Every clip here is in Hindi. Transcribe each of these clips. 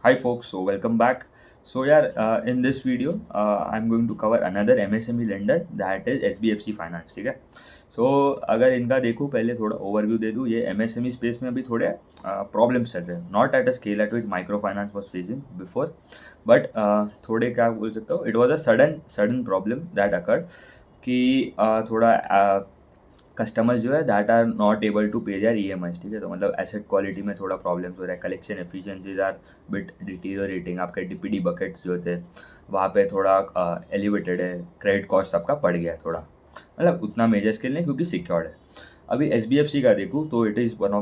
Hi folks, so welcome back. In this video, I'm going to cover another MSME lender that is SBFC Finance. ठीक है. अगर इनका देखूँ पहले थोड़ा ओवरव्यू दे दूँ. ये MSME स्पेस में अभी थोड़े प्रॉब्लम्स चल रहे हैं. Not at a scale at which micro finance was facing before, but थोड़े क्या बोल सकता हूँ, it was a sudden problem that occurred कि थोड़ा कस्टमर्स जो है that are not able to pay their EMIs. ठीक है. तो मतलब एसेट क्वालिटी में थोड़ा प्रॉब्लम्स हो रहा है. Collection efficiencies are bit deteriorating. आपके DPD बकेट्स जो थे वहाँ पे थोड़ा एलिवेटेड है. क्रेडिट कॉस्ट आपका बढ़ गया है थोड़ा. मतलब उतना मेजर स्केल नहीं क्योंकि सिक्योर्ड है. अभी SBFC का देखूँ तो it is one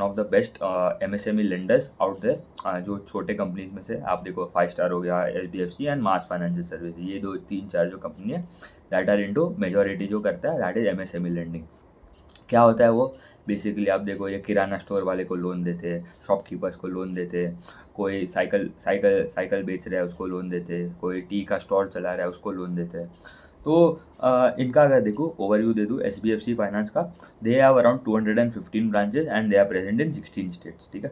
of the best MSME lenders out there. जो छोटे कंपनीज में से आप देखो, 5 स्टार हो गया, SBFC and mass financial service, ये दो तीन चार जो कंपनी है दैट आर इनटू मेजॉरिटी जो करता है दैट इज MSME लेंडिंग. क्या होता है वो, बेसिकली आप देखो, ये किराना स्टोर वाले को लोन देते हैं, शॉपकीपर्स को लोन देते हैं, कोई साइकिल साइकिल साइकिल बेच रहा है उसको लोन देते हैं, कोई टी का स्टोर चला रहा है उसको लोन देते हैं. तो इनका अगर देखो ओवरव्यू दे दूँ SBFC फाइनेंस का, they have around 215 branches and they are present in 16 states. ठीक है.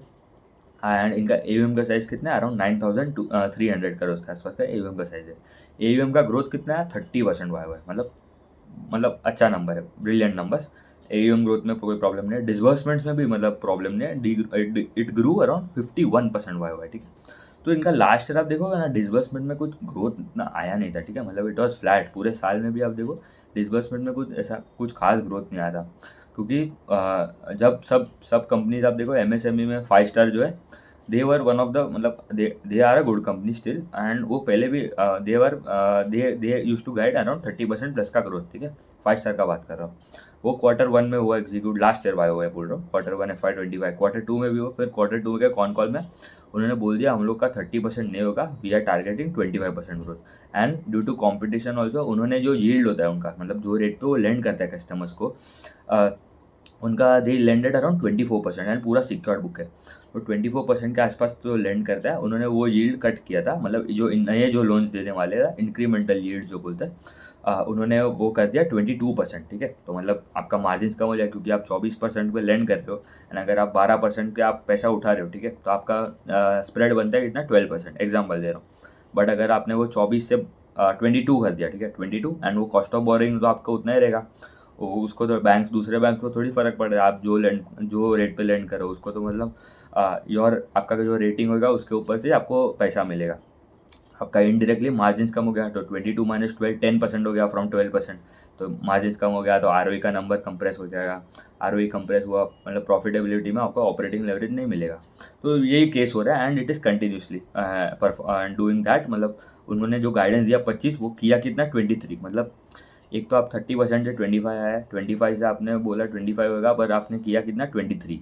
एंड इनका AUM का साइज़ कितना है, अराउंड 9,300 करोड़ के आसपास का AUM का साइज़ है. AUM का ग्रोथ कितना है, 30% हुआ है. मतलब अच्छा नंबर है, ब्रिलियंट नंबर्स. AUM ग्रोथ में कोई प्रॉब्लम नहीं है. डिसबर्समेंट्स में भी मतलब प्रॉब्लम नहीं है. इट ग्रू अराउंड 51% हुआ है. ठीक है. तो इनका लास्ट ईयर आप देखोगे ना, डिसबर्समेंट में कुछ ग्रोथ इतना आया नहीं था. ठीक है. मतलब इट वॉज फ्लैट पूरे साल में भी. आप देखो डिसबर्समेंट में कुछ ऐसा कुछ खास ग्रोथ नहीं आया था, क्योंकि जब सब सब कंपनीज आप देखो MSME में 5 स्टार जो है, they were one of the, मतलब they are a good company still. And वो पहले भी they used to guide around 30% plus का ग्रोथ. ठीक है. 5 स्टार का बात कर रहा हूँ. वो Q1 में हुआ एग्जीक्यूट, लास्ट ईयर हुआ है बोल रहा हूँ. Q1 FY25, Q2 में भी हुआ. फिर Q2 के कॉन कॉल में उन्होंने बोल दिया हम लोग का 30% नहीं होगा, we are targeting 25% growth. And due to competition also, उन्होंने जो यील्ड होता है उनका, मतलब जो रेट पे वो लेंड करता है कस्टमर्स को, उनका दे लेंडेड अराउंड 24% एंड पूरा सिक्योर्ड बुक है. तो 24% के आसपास जो लेंड करता है, उन्होंने वो यील्ड कट किया था. मतलब जो नए जो लोन्स देने वाले हैं, इंक्रीमेंटल यील्ड जो बोलते हैं, उन्होंने वो कर दिया 22%. ठीक है. तो मतलब आपका मार्जिन कम हो जाए, क्योंकि आप 24% पे लेंड कर रहे हो एंड अगर आप 12% के आप पैसा उठा रहे हो. ठीक है. तो आपका स्प्रेड बनता है कितना, 12%. एग्जाम्पल दे रहा हूँ. बट अगर आपने वो 24 से 22 कर दिया, ठीक है, 22, एंड वो कॉस्ट ऑफ बोरिंग तो आपका उतना ही रहेगा. उसको तो दूसरे बैंक को थोड़ी फ़र्क पड़ रहा है, आप जो रेट पे लेंड करो उसको तो मतलब योर आपका जो रेटिंग होगा उसके ऊपर से आपको पैसा मिलेगा. आपका इनडायरेक्टली मार्जिन कम हो गया, तो 22 माइनस 12 10% हो गया फ्रॉम 12%. तो मार्जिन कम हो गया तो ROE का नंबर कंप्रेस हो जाएगा. ROE कंप्रेस हुआ मतलब प्रॉफिटेबिलिटी में आपको ऑपरेटिंग लेवरेज नहीं मिलेगा. तो यही केस हो रहा है and it is continuously doing that. मतलब उन्होंने जो गाइडेंस दिया 25, वो किया कितना, 23. मतलब एक तो आप 30% से 25 आया है, 25 से आपने बोला 25 होगा, पर आपने किया कितना, 23.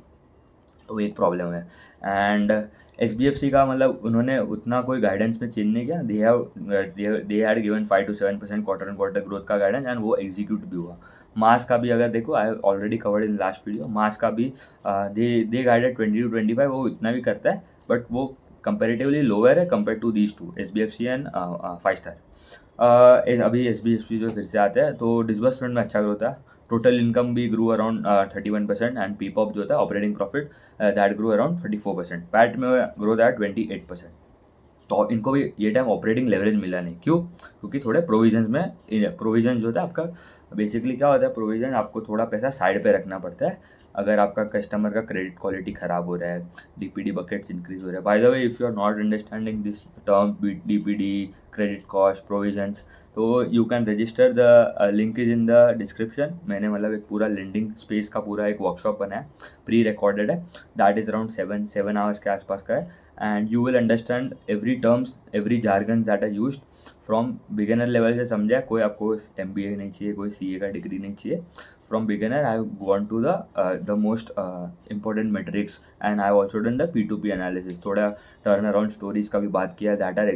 तो एक प्रॉब्लम है. एंड SBFC का मतलब उन्होंने उतना कोई गाइडेंस में चेंज नहीं किया. They had given 5 to 7% quarter and quarter growth का गाइडेंस एंड वो एग्जीक्यूट भी हुआ. मास का भी अगर देखो, I already covered in last video. Mas का भी दे गाइडेड 20 to 25, वो इतना भी करता है, बट वो कंपेरेटिवली लोअर है compare to these two, SBFC and 5 star. अभी SBFC जो फिर से आते हैं, तो डिसबर्समेंट में अच्छा ग्रोथ है. टोटल इनकम भी ग्रू अराउंड 31% एंड पीपॉप जो था operating profit that grew around 34%. PAT में ग्रोथ है 28%. तो इनको भी ये टाइम ऑपरेटिंग लेवरेज मिला नहीं. क्यों? क्योंकि थोड़े प्रोविजंस में, प्रोविजन जो होता है आपका, बेसिकली क्या होता है, प्रोविजन आपको थोड़ा पैसा साइड पे रखना पड़ता है अगर आपका कस्टमर का क्रेडिट क्वालिटी ख़राब हो रहा है, DPD बकेट्स इंक्रीज हो रहा है. By the way, if you are not understanding this term DPD, credit cost, provisions, तो you can register the link is in the description. मैंने मतलब एक पूरा लेंडिंग स्पेस का पूरा एक वर्कशॉप बनाया, प्री रिकॉर्डेड है. दैट इज़ अराउंड 7 आवर्स के आसपास का है. And you will understand every terms, every jargon that are used from beginner level से. समझा, कोई आपको MBA नहीं चाहिए, कोई CA का डिग्री नहीं चाहिए. From beginner I gone to the most important metrics and I have also done the P2P analysis. थोड़ा टर्न अराउंड स्टोरीज का भी बात किया that are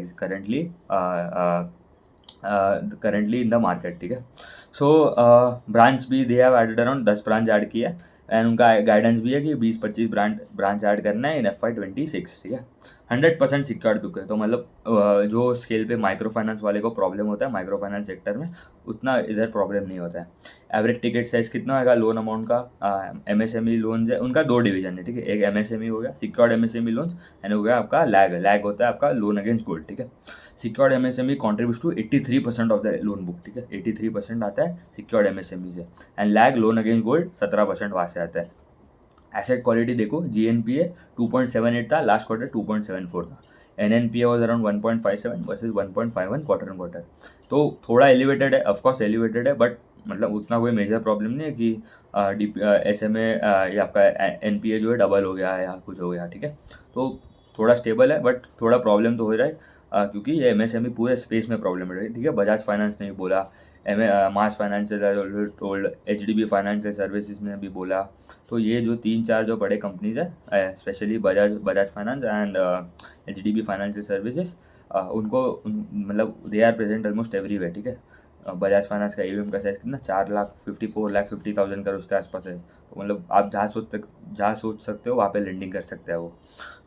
currently in the market. ठीक है. सो ब्रांच भी they have added around 10 branch add किया है. एंड उनका गाइडेंस भी है कि 20-25 ब्रांच ऐड करना है इन FY26, ठीक है। 100% सिक्योर बुक है, तो मतलब जो स्केल पे माइक्रो फाइनेंस वाले को प्रॉब्लम होता है माइक्रो फाइनेंस सेक्टर में, उतना इधर प्रॉब्लम नहीं होता है। एवरेज टिकट साइज कितना होगा लोन अमाउंट का? MSME लोन्स है उनका 2 डिवीजन है, ठीक है। एक MSME हो गया सिक्योर्ड MSME लोन्स, एंड हो गया आपका लैग होता है आपका लोन अगेंस्ट गोल्ड, ठीक है। Secured MSME contribute to 83% of the loan book, ठीक है। 83% आता है सिक्योर्ड MSME से, and LAG loan against gold 17% वहाँ से आता है। एसेट क्वालिटी देखो, GNPA 2.78 था, लास्ट क्वार्टर 2.74 था। NNPA was around 1.57 versus 1.51 quarter on quarter. तो थोड़ा एलिवेटेड है, ऑफकोर्स एलिवेटेड है, बट मतलब उतना कोई मेजर प्रॉब्लम नहीं है कि SMA या आपका NPA जो है डबल हो गया या कुछ हो गया, ठीक है। तो थोड़ा स्टेबल है, बट थोड़ा प्रॉब्लम तो हो रहा है क्योंकि ये MSME पूरे स्पेस में प्रॉब्लम है, ठीक है। बजाज फाइनेंस ने भी बोला, Mas financial told, HDB financial services ने भी बोला। तो ये जो 3-4 जो बड़े कंपनीज है, specially Bajaj finance and HDB financial services, उनको मतलब they are present almost everywhere, ठीक है। बजाज फाइनेंस का AUM का साइज कितना 4,54,50,000 का उसके आसपास है। तो मतलब आप जहाँ सोच सकते हो वहाँ पे लेंडिंग कर सकते हैं वो।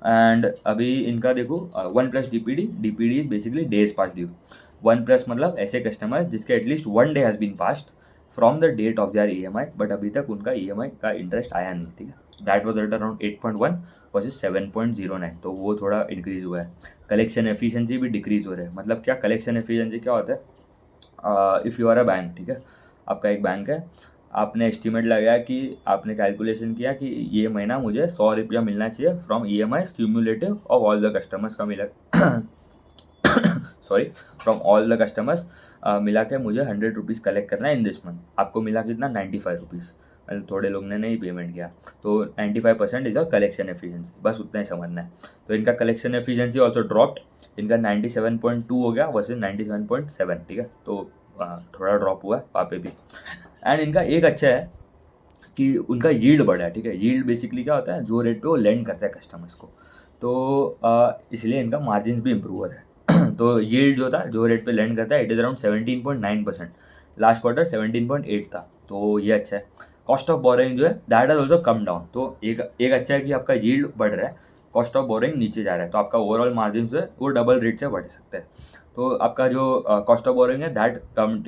एंड अभी इनका देखो 1+ DPD is basically days past due. 1+ मतलब ऐसे कस्टमर्स जिसके at least 1 day has been past from the date of their EMI, but अभी तक उनका EMI का इंटरेस्ट आया नहीं, ठीक है। That was at around 8.1 versus 7.09, तो वो थोड़ा इंक्रीज हुआ है। कलेक्शन एफिशिएंसी भी डिक्रीज हो रहा है। मतलब क्या कलेक्शन एफिशिएंसी क्या होता है? If you are a bank, ठीक है, आपका एक बैंक है, आपने एस्टिमेट लगाया कि आपने कैलकुलेशन किया कि ये महीना मुझे 100 रुपया मिलना चाहिए from EMI cumulative of all the customers का मिला sorry, from all the customers मिला के मुझे 100 रुपीज़ कलेक्ट करना है इन दिस मंथ। आपको मिला कितना? 95 रुपीज़, मतलब थोड़े लोग ने नहीं पेमेंट किया, तो 95% इज अ कलेक्शन एफिशिएंसी, बस उतना ही समझना है। तो इनका कलेक्शन एफिशिएंसी ऑल्सो ड्रॉप्ड, इनका 97.2 हो गया वर्सेज 97.7, ठीक है। तो थोड़ा ड्रॉप हुआ है वहाँ पे भी। एंड इनका एक अच्छा है कि उनका यील्ड बढ़ा है, ठीक है। यील्ड बेसिकली क्या होता है? जो रेट पे वो लेंड करता है कस्टमर्स को, तो इसलिए इनका मार्जिन भी इम्प्रूव हो रहा है तो यील्ड जो था, जो रेट पे लेंड करता है, it is around 17.9%, last quarter 17.8 था, तो ये अच्छा है। कॉस्ट ऑफ बोरिंग जो है that has also come down, तो एक अच्छा है कि आपका यील्ड बढ़ रहा है, कॉस्ट ऑफ बोरिंग नीचे जा रहा है, तो आपका ओवरऑल मार्जिन जो है वो डबल रेट से बढ़ सकता है। तो आपका जो कॉस्ट ऑफ बोरिंग है that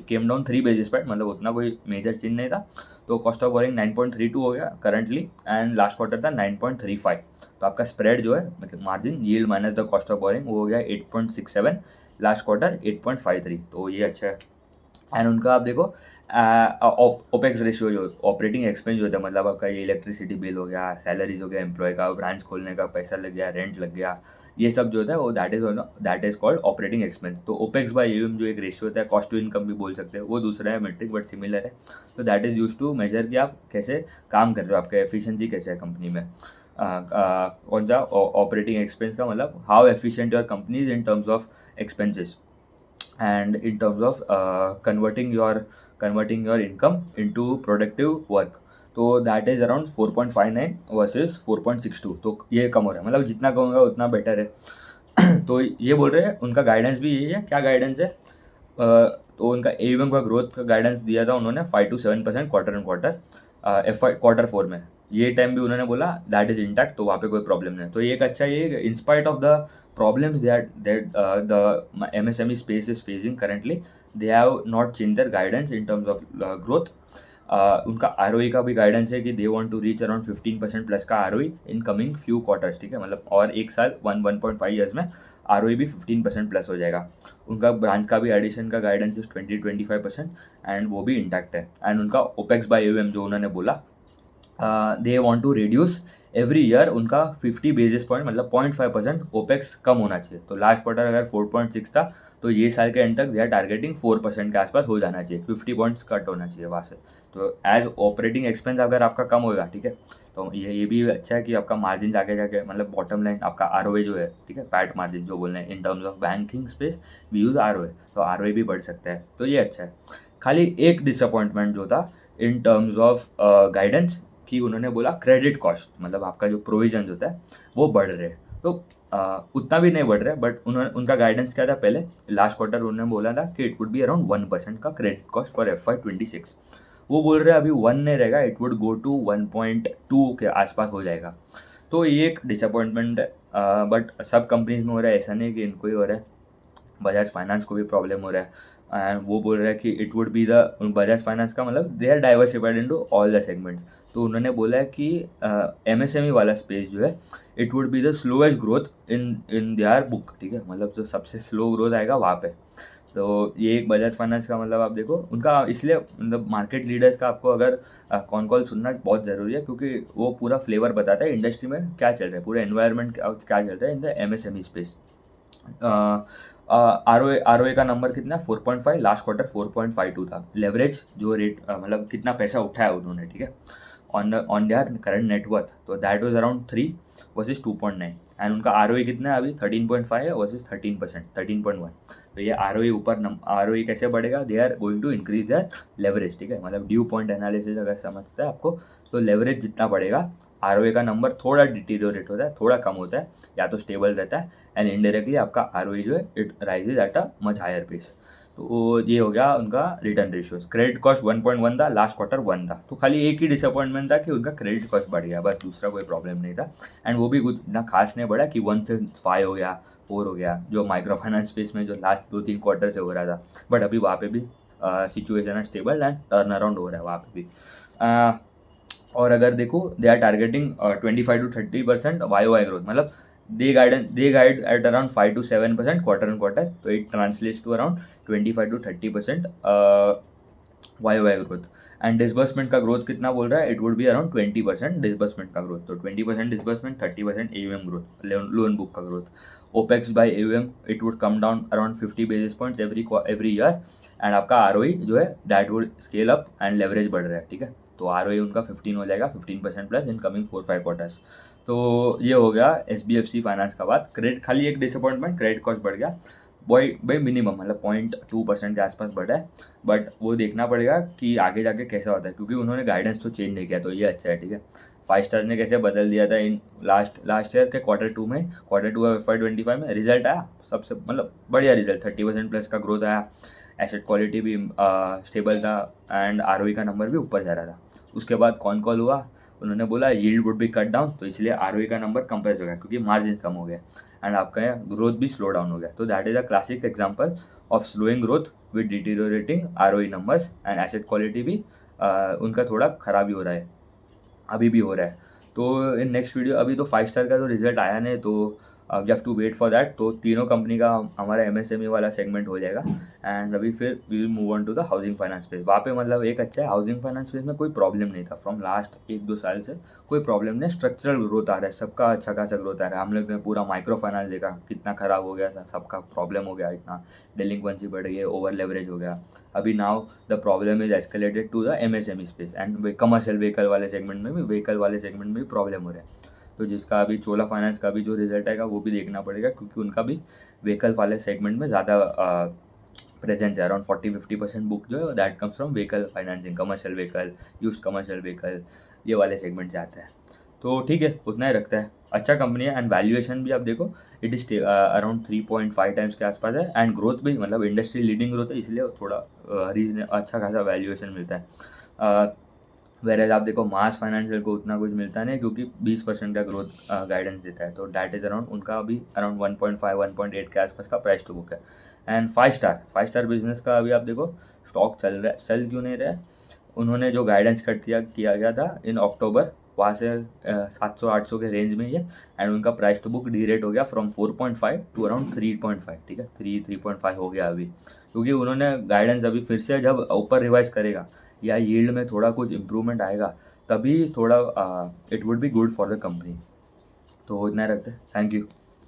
came down 3 basis point, मतलब उतना कोई मेजर चेंज नहीं था। तो कॉस्ट ऑफ बोरिंग 9.32 हो गया करंटली, एंड लास्ट क्वार्टर था 9.35। तो आपका स्प्रेड जो है, मतलब margin yield minus the cost of boring, वो हो गया 8.67, लास्ट क्वार्टर 8.53, तो ये अच्छा है। एंड उनका आप देखो ओपेक्स रेशियो जो ऑपरेटिंग एक्सपेंस जो होता है, मतलब आपका ये इलेक्ट्रिसिटी बिल हो गया, सैलरीज हो गया, एम्प्लॉय का ब्रांच खोलने का पैसा लग गया, रेंट लग गया, ये सब जो होता है वो that is called operating expense. तो ओपेक्स बाय AUM जो एक रेशियो होता है, कॉस्ट टू इनकम भी बोल सकते हैं, वो दूसरा है मेट्रिक बट सिमिलर है। तो that is use to measure कि आप कैसे काम कर रहे हो, आपका एफिशिएंसी कैसे है कंपनी में। कौन सा ऑपरेटिंग एक्सपेंस का मतलब how efficient your company is in terms of expenses and in terms of converting your income into productive work, तो दैट इज़ अराउंड 4.59 वर्सेस 4.62, तो ये कम हो रहा है, मतलब जितना कम होगा उतना बेटर है तो ये बोल रहे हैं, उनका गाइडेंस भी यही है। क्या गाइडेंस है? तो उनका AUM का ग्रोथ का गाइडेंस दिया था उन्होंने 5 to 7% quarter on quarter, Q4 में। ये टाइम भी उन्होंने बोला दैट इज इंटैक्ट, तो वहाँ पे कोई प्रॉब्लम नहीं है। तो ये एक अच्छा, ये in spite of the problems that the MSME space is facing currently, they have not changed their guidance in terms of growth. उनका ROE का भी गाइडेंस है कि they want to reach around 15% plus का ROE in coming few quarters, ठीक है। मतलब और एक साल 1.5 ईयर्स में ROE भी 15% प्लस हो जाएगा। उनका ब्रांच का भी एडिशन का गाइडेंस इज 20-25%, एंड वो भी इंटैक्ट है। एंड उनका ओपेक्स बाय AUM जो उन्होंने बोला, they want to reduce every year उनका 50 बेसिस पॉइंट, मतलब 0.5% ओपेक्स कम होना चाहिए। तो लास्ट क्वार्टर अगर 4.6 था, तो ये साल के एंड तक दे आर टारगेटिंग 4% के आसपास हो जाना चाहिए, 50 पॉइंट्स कट होना चाहिए वहाँ से। तो एज ऑपरेटिंग एक्सपेंस अगर आपका कम होगा, ठीक है, तो ये भी अच्छा है कि आपका मार्जिन आगे जाके, मतलब बॉटम लाइन आपका ROA जो है, ठीक है, पैट मार्जिन जो बोल रहे हैं, in terms of banking space we use ROA, तो ROA भी बढ़ सकता है, तो ये अच्छा है। खाली एक डिसअपॉइंटमेंट जो था इन टर्म्स ऑफ गाइडेंस, कि उन्होंने बोला क्रेडिट कॉस्ट, मतलब आपका जो प्रोविजन होता है वो बढ़ रहे हैं। तो उतना भी नहीं बढ़ रहा है, बट उनका गाइडेंस क्या था पहले, लास्ट क्वार्टर उन्होंने बोला था कि इट वुड बी अराउंड 1% का क्रेडिट कॉस्ट फॉर FY26, वो बोल रहे हैं अभी 1 नहीं रहेगा, इट वुड गो टू 1.2 के आसपास हो जाएगा। तो ये एक डिसअपॉइंटमेंट है, बट सब कंपनीज में हो रहा है, ऐसा नहीं कि इनको ही हो रहा है, बजाज फाइनेंस को भी प्रॉब्लम हो रहा है। एंड वो बोल रहा है कि it would be the Bajaj finance का मतलब they are diversified into all the segments. तो उन्होंने बोला है कि एमएसएमई वाला स्पेस जो है it would be the slowest growth in in their book, ठीक है, मतलब जो सबसे स्लो ग्रोथ आएगा वहाँ पे। तो ये एक बजाज फाइनेंस का मतलब आप देखो उनका, इसलिए मतलब मार्केट लीडर्स का आपको अगर कौन कॉल सुनना बहुत ज़रूरी है, क्योंकि वो पूरा फ्लेवर बताता है इंडस्ट्री में क्या चल रहा है, पूरा एनवायरनमेंट क्या चल रहा है in the MSME space. R का नंबर कितना, 4.5, लास्ट क्वार्टर 4.52 था। लेवरेज जो रेट मतलब कितना पैसा उठाया उन्होंने, ठीक है, ऑन देयर करंट नेटवर्थ, तो that was around 3 versus 2.9। And उनका आर कितना है अभी 13.5 है वर्सेस 13%, 13.1। तो ये आर ऊपर आर कैसे बढ़ेगा, they are going to increase their leverage, ठीक है, मतलब ड्यू पॉइंट एनालिसिस अगर समझते हैं आपको, तो लेवरेज जितना बढ़ेगा आर का नंबर थोड़ा डिटीरियोरेट होता है, थोड़ा कम होता है, या तो स्टेबल रहता है, एंड इनडायरेक्टली आपका आर जो है it raises at a much higher pace. तो ये हो गया उनका रिटर्न रेशियोज। क्रेडिट कॉस्ट 1.1 था, लास्ट क्वार्टर 1 था, तो खाली एक ही डिसअपॉइंटमेंट था कि उनका क्रेडिट कॉस्ट बढ़ गया, बस दूसरा कोई प्रॉब्लम नहीं था। एंड वो भी कुछ इतना खास नहीं बढ़ा कि 1 से 5 हो गया, 4 हो गया, जो माइक्रो फाइनेंस स्पेस में जो लास्ट 2-3 क्वार्टर से हो रहा था। बट अभी वहाँ पे भी सिचुएशन है स्टेबल एंड टर्न अराउंड हो रहा है वहाँ पे भी। और अगर देखो they are targeting 25-30% Y growth, मतलब they guide at around 5-7% quarter on quarter, तो it translates to around 25-30% Y growth. And disbursement का ग्रोथ कितना बोल रहा है, it would be around 20% disbursement का ग्रोथ, तो 20% disbursement, 30% AUM growth, loan book का growth. Opex by AUM it would come down around 50 basis points every year. And आपका ROE जो है that would scale up and leverage बढ़ रहा है, ठीक है, तो ROE उनका 15 हो जाएगा, 15% प्लस इन कमिंग 4-5 क्वार्टर्स। तो ये हो गया SBFC फाइनेंस का बात। क्रेडिट खाली एक डिसअपॉइंटमेंट, क्रेडिट कॉस्ट बढ़ गया भाई मिनिमम, मतलब 0.2% के आसपास बढ़ा है, बट वो देखना पड़ेगा कि आगे जाके कैसा होता है, क्योंकि उन्होंने गाइडेंस तो चेंज नहीं किया, तो ये अच्छा है, ठीक है। 5 स्टार ने कैसे बदल दिया था इन लास्ट ईयर के क्वार्टर 2 FY25 में रिजल्ट आया सबसे, मतलब बढ़िया रिजल्ट, 30% प्लस का ग्रोथ आया, एसेट क्वालिटी भी स्टेबल था, एंड ROE का नंबर भी ऊपर जा रहा था। उसके बाद कौन कॉल हुआ, उन्होंने बोला yield would be cut down, तो इसलिए ROE का नंबर कंप्रेस हो गया क्योंकि मार्जिन कम हो गया, एंड आपका ग्रोथ भी स्लो डाउन हो गया। तो that is a classic example of slowing growth with deteriorating ROE numbers, and asset quality भी उनका थोड़ा खराब ही हो रहा है, अभी भी हो रहा है। तो इन नेक्स्ट वीडियो, अभी तो 5 स्टार का तो रिजल्ट आया नहीं, तो we have to wait for that. तो तीनों कंपनी का हमारा MSME वाला सेगमेंट हो जाएगा, एंड अभी फिर we will move on to the housing finance space. वहाँ पे मतलब एक अच्छा है, हाउसिंग फाइनेंस स्पेस में कोई प्रॉब्लम नहीं था फ्रॉम लास्ट 1-2 साल से, कोई प्रॉब्लम नहीं, स्ट्रक्चरल ग्रोथ आ रहा है, सबका अच्छा खासा ग्रोथ आ रहा है। हम लोग ने पूरा माइक्रो फाइनेंस देखा कितना खराब हो गया था, सबका प्रॉब्लम हो गया, इतना डेलिंक्वेंसी बढ़ गई, ओवर लेवरेज हो गया। अभी now the problem is escalated to the MSME space, and commercial vehicle वाले सेगमेंट में भी प्रॉब्लम हो रहा है। तो जिसका अभी चोला फाइनेंस का भी जो रिजल्ट आएगा वो भी देखना पड़ेगा, क्योंकि उनका भी व्हीकल वाले सेगमेंट में ज़्यादा प्रेजेंस है, अराउंड 40-50% बुक जो है that comes from vehicle financing, commercial vehicle, used commercial vehicle, ये वाले सेगमेंट से आता है। तो ठीक है, उतना ही रखता है, अच्छा कंपनी है। एंड वैल्यूएशन भी आप देखो, इट इज अराउंड 3.5 टाइम्स के आसपास है, एंड ग्रोथ भी मतलब इंडस्ट्री लीडिंग ग्रोथ है, इसलिए थोड़ा रीजन अच्छा खासा वैल्यूएशन मिलता है। वेरेज आप देखो मास फाइनेंशियल को उतना कुछ मिलता नहीं, क्योंकि 20% का ग्रोथ गाइडेंस देता है, तो डैट इज़ अराउंड उनका अभी अराउंड 1.5-1.8 के आसपास का प्राइस टू बुक है। एंड 5 स्टार बिजनेस का अभी आप देखो स्टॉक चल रहा है, चल क्यों नहीं रहा है, उन्होंने जो गाइडेंस कट किया गया था इन अक्टूबर, वहाँ से 700-800 के रेंज में ही है, एंड उनका price to book derate हो गया फ्रॉम 4.5 टू अराउंड 3.5, ठीक है, 3.5 हो गया अभी, क्योंकि उन्होंने गाइडेंस अभी फिर से जब ऊपर रिवाइज करेगा या यील्ड में थोड़ा कुछ इम्प्रूवमेंट आएगा, तभी थोड़ा it would be good for the company. तो इतना रखते हैं, थैंक यू।